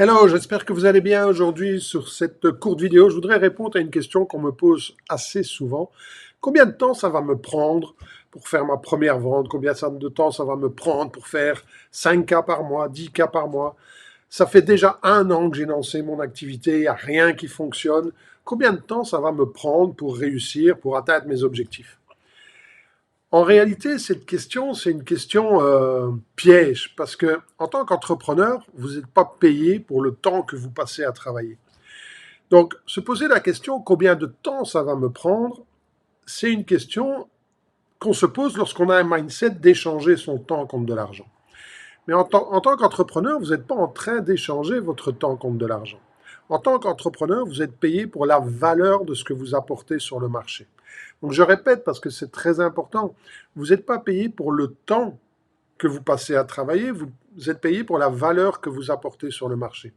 Hello, j'espère que vous allez bien aujourd'hui sur cette courte vidéo. Je voudrais répondre à une question qu'on me pose assez souvent. Combien de temps ça va me prendre pour faire ma première vente? Combien de temps ça va me prendre pour faire 5 cas par mois, 10 cas par mois? Ça fait déjà un an que j'ai lancé mon activité, il n'y a rien qui fonctionne. Combien de temps ça va me prendre pour réussir, pour atteindre mes objectifs? En réalité, cette question, c'est une question piège, parce que en tant qu'entrepreneur, vous n'êtes pas payé pour le temps que vous passez à travailler. Donc, se poser la question combien de temps ça va me prendre, c'est une question qu'on se pose lorsqu'on a un mindset d'échanger son temps contre de l'argent. Mais en tant qu'entrepreneur, vous n'êtes pas en train d'échanger votre temps contre de l'argent. En tant qu'entrepreneur, vous êtes payé pour la valeur de ce que vous apportez sur le marché. Donc je répète parce que c'est très important, vous n'êtes pas payé pour le temps que vous passez à travailler, vous êtes payé pour la valeur que vous apportez sur le marché.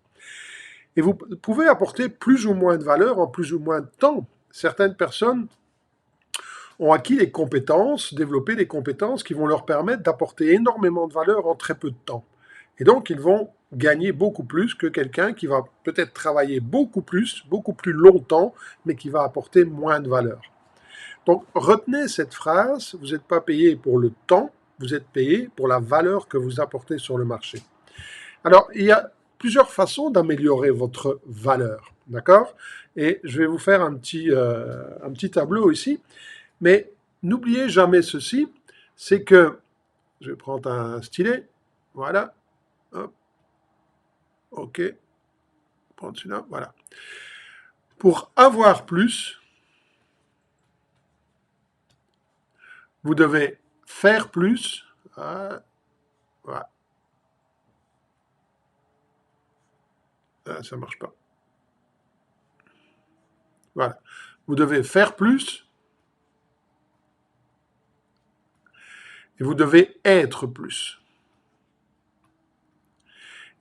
Et vous pouvez apporter plus ou moins de valeur en plus ou moins de temps. Certaines personnes ont acquis les compétences, développé des compétences qui vont leur permettre d'apporter énormément de valeur en très peu de temps. Et donc, ils vont gagner beaucoup plus que quelqu'un qui va peut-être travailler beaucoup plus longtemps, mais qui va apporter moins de valeur. Donc, retenez cette phrase, vous n'êtes pas payé pour le temps, vous êtes payé pour la valeur que vous apportez sur le marché. Alors, il y a plusieurs façons d'améliorer votre valeur, d'accord? Et je vais vous faire un petit tableau ici. Mais n'oubliez jamais ceci, c'est que, je vais prendre un stylet, voilà, hop, ok, prendre celui-là, voilà. Pour avoir plus, vous devez faire plus, voilà, ça marche pas, voilà. Vous devez faire plus et vous devez être plus.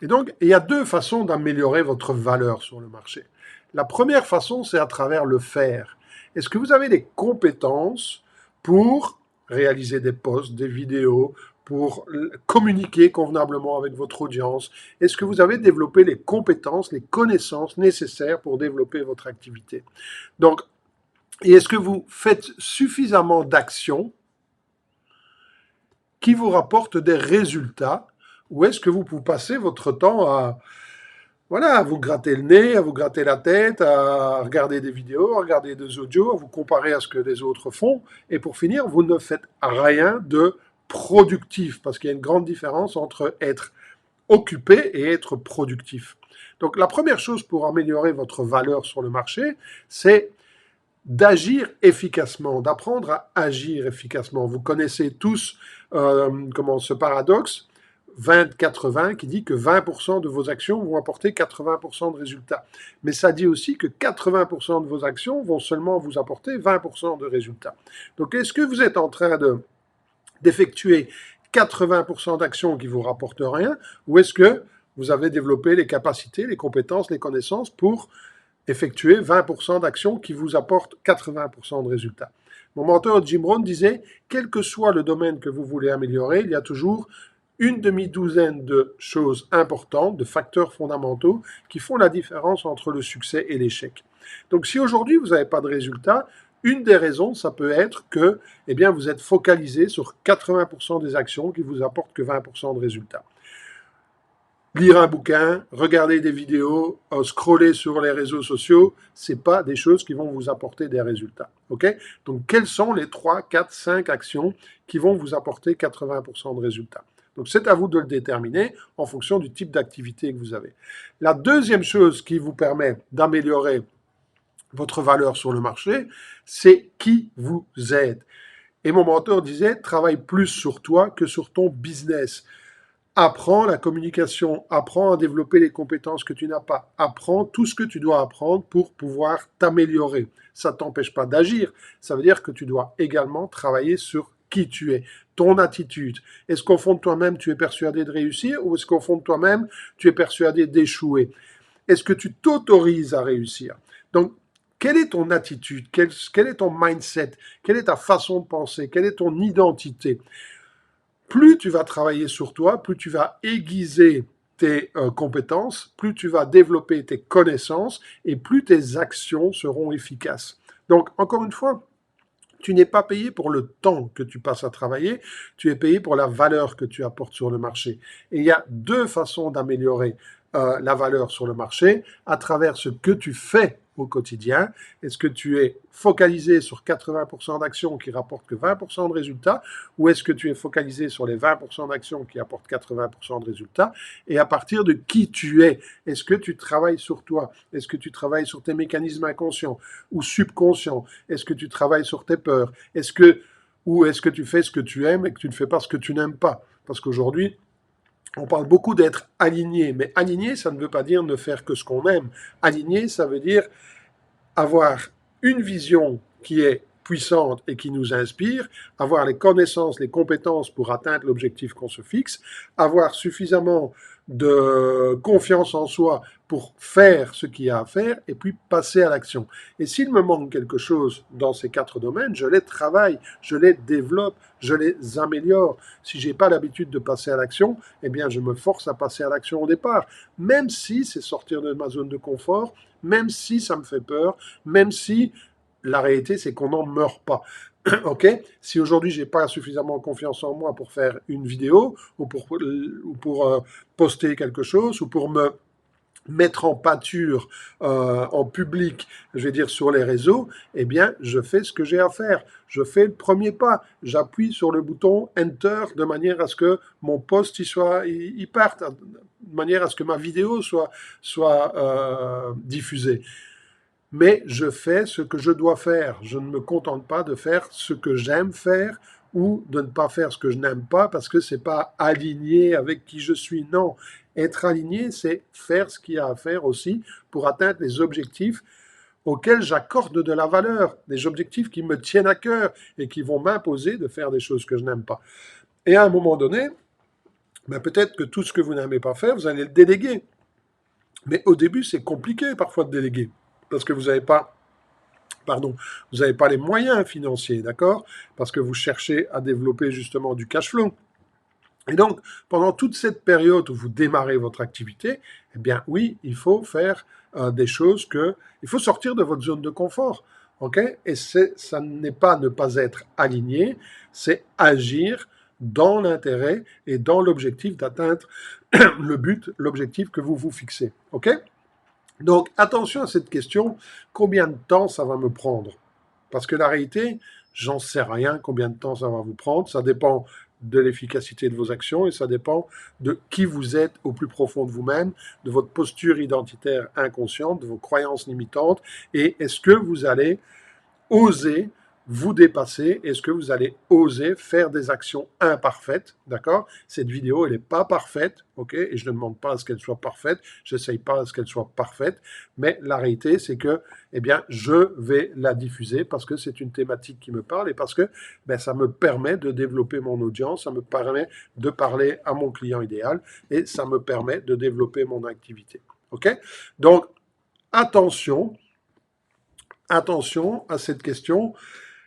Et donc, il y a deux façons d'améliorer votre valeur sur le marché. La première façon, c'est à travers le faire. Est-ce que vous avez des compétences pour réaliser des posts, des vidéos, pour communiquer convenablement avec votre audience? Est-ce que vous avez développé les compétences, les connaissances nécessaires pour développer votre activité? Donc, et est-ce que vous faites suffisamment d'actions qui vous rapportent des résultats, ou est-ce que vous passez votre temps à vous gratter le nez, à vous gratter la tête, à regarder des vidéos, à regarder des audios, à vous comparer à ce que les autres font. Et pour finir, vous ne faites rien de productif, parce qu'il y a une grande différence entre être occupé et être productif. Donc la première chose pour améliorer votre valeur sur le marché, c'est d'agir efficacement, d'apprendre à agir efficacement. Vous connaissez tous ce paradoxe 20-80 qui dit que 20% de vos actions vont apporter 80% de résultats. Mais ça dit aussi que 80% de vos actions vont seulement vous apporter 20% de résultats. Donc est-ce que vous êtes en train d'effectuer 80% d'actions qui vous rapportent rien, ou est-ce que vous avez développé les capacités, les compétences, les connaissances pour effectuer 20% d'actions qui vous apportent 80% de résultats? Mon mentor Jim Rohn disait, quel que soit le domaine que vous voulez améliorer, il y a toujours une demi-douzaine de choses importantes, de facteurs fondamentaux qui font la différence entre le succès et l'échec. Donc si aujourd'hui vous n'avez pas de résultats, une des raisons, ça peut être que vous êtes focalisé sur 80% des actions qui vous apportent que 20% de résultats. Lire un bouquin, regarder des vidéos, scroller sur les réseaux sociaux, c'est pas des choses qui vont vous apporter des résultats. Okay? Donc, quelles sont les 3, 4, 5 actions qui vont vous apporter 80% de résultats? Donc, c'est à vous de le déterminer en fonction du type d'activité que vous avez. La deuxième chose qui vous permet d'améliorer votre valeur sur le marché, c'est qui vous êtes. Et mon mentor disait, travaille plus sur toi que sur ton business. Apprends la communication, apprends à développer les compétences que tu n'as pas, apprends tout ce que tu dois apprendre pour pouvoir t'améliorer. Ça ne t'empêche pas d'agir, ça veut dire que tu dois également travailler sur qui tu es, ton attitude. Est-ce qu'au fond de toi-même, tu es persuadé de réussir, ou est-ce qu'au fond de toi-même, tu es persuadé d'échouer? Est-ce que tu t'autorises à réussir? Donc, quelle est ton attitude? Quel est ton mindset? Quelle est ta façon de penser? Quelle est ton identité? Plus tu vas travailler sur toi, plus tu vas aiguiser tes compétences, plus tu vas développer tes connaissances et plus tes actions seront efficaces. Donc, encore une fois, tu n'es pas payé pour le temps que tu passes à travailler, tu es payé pour la valeur que tu apportes sur le marché. Et il y a deux façons d'améliorer la valeur sur le marché, à travers ce que tu fais au quotidien. Est-ce que tu es focalisé sur 80% d'actions qui rapportent que 20% de résultats, ou est-ce que tu es focalisé sur les 20% d'actions qui apportent 80% de résultats? Et à partir de qui tu es, est-ce que tu travailles sur toi? Est-ce que tu travailles sur tes mécanismes inconscients ou subconscients? Est-ce que tu travailles sur tes peurs? Ou est-ce que tu fais ce que tu aimes et que tu ne fais pas ce que tu n'aimes pas? Parce qu'aujourd'hui, on parle beaucoup d'être aligné, mais aligné, ça ne veut pas dire ne faire que ce qu'on aime. Aligné, ça veut dire avoir une vision qui est puissante et qui nous inspire, avoir les connaissances, les compétences pour atteindre l'objectif qu'on se fixe, avoir suffisamment de confiance en soi pour faire ce qu'il y a à faire et puis passer à l'action. Et s'il me manque quelque chose dans ces 4 domaines, je les travaille, je les développe, je les améliore. Si j'ai pas l'habitude de passer à l'action, eh bien je me force à passer à l'action au départ, même si c'est sortir de ma zone de confort, même si ça me fait peur, même si la réalité, c'est qu'on n'en meurt pas. Ok? Si aujourd'hui, j'ai pas suffisamment confiance en moi pour faire une vidéo, ou pour poster quelque chose, ou pour me mettre en pâture en public, je vais dire sur les réseaux, eh bien, je fais ce que j'ai à faire. Je fais le premier pas. J'appuie sur le bouton Enter de manière à ce que mon post il parte, de manière à ce que ma vidéo soit diffusée. Mais je fais ce que je dois faire. Je ne me contente pas de faire ce que j'aime faire ou de ne pas faire ce que je n'aime pas parce que c'est pas aligné avec qui je suis. Non, être aligné, c'est faire ce qu'il y a à faire aussi pour atteindre les objectifs auxquels j'accorde de la valeur, des objectifs qui me tiennent à cœur et qui vont m'imposer de faire des choses que je n'aime pas. Et à un moment donné, ben peut-être que tout ce que vous n'aimez pas faire, vous allez le déléguer. Mais au début, c'est compliqué parfois de déléguer parce que vous n'avez pas les moyens financiers, d'accord? Parce que vous cherchez à développer justement du cash flow. Et donc, pendant toute cette période où vous démarrez votre activité, eh bien oui, il faut faire des choses il faut sortir de votre zone de confort, ok? Et ça n'est pas ne pas être aligné, c'est agir dans l'intérêt et dans l'objectif d'atteindre l'objectif que vous vous fixez, ok? Donc, attention à cette question, combien de temps ça va me prendre? Parce que la réalité, j'en sais rien combien de temps ça va vous prendre. Ça dépend de l'efficacité de vos actions et ça dépend de qui vous êtes au plus profond de vous-même, de votre posture identitaire inconsciente, de vos croyances limitantes et est-ce que vous allez oser vous dépasser? Est-ce que vous allez oser faire des actions imparfaites? D'accord? Cette vidéo, elle n'est pas parfaite, ok? Et je ne demande pas à ce qu'elle soit parfaite. Je n'essaye pas à ce qu'elle soit parfaite. Mais la réalité, c'est que, eh bien, je vais la diffuser parce que c'est une thématique qui me parle et parce que ben, ça me permet de développer mon audience, ça me permet de parler à mon client idéal et ça me permet de développer mon activité. Ok? Donc, attention à cette question.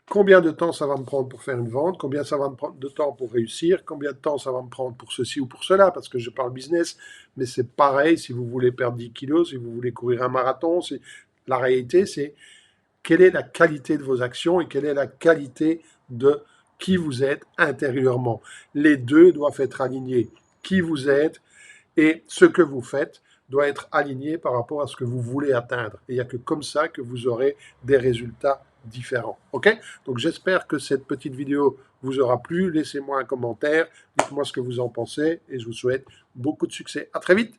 Combien de temps ça va me prendre pour faire une vente? Combien ça va me prendre de temps pour réussir? Combien de temps ça va me prendre pour ceci ou pour cela? Parce que je parle business, mais c'est pareil si vous voulez perdre 10 kilos, si vous voulez courir un marathon. La réalité, c'est quelle est la qualité de vos actions et quelle est la qualité de qui vous êtes intérieurement. Les deux doivent être alignés. Qui vous êtes et ce que vous faites doit être aligné par rapport à ce que vous voulez atteindre. Et il n'y a que comme ça que vous aurez des résultats différents. Ok? Donc j'espère que cette petite vidéo vous aura plu. Laissez-moi un commentaire, dites-moi ce que vous en pensez et je vous souhaite beaucoup de succès. À très vite!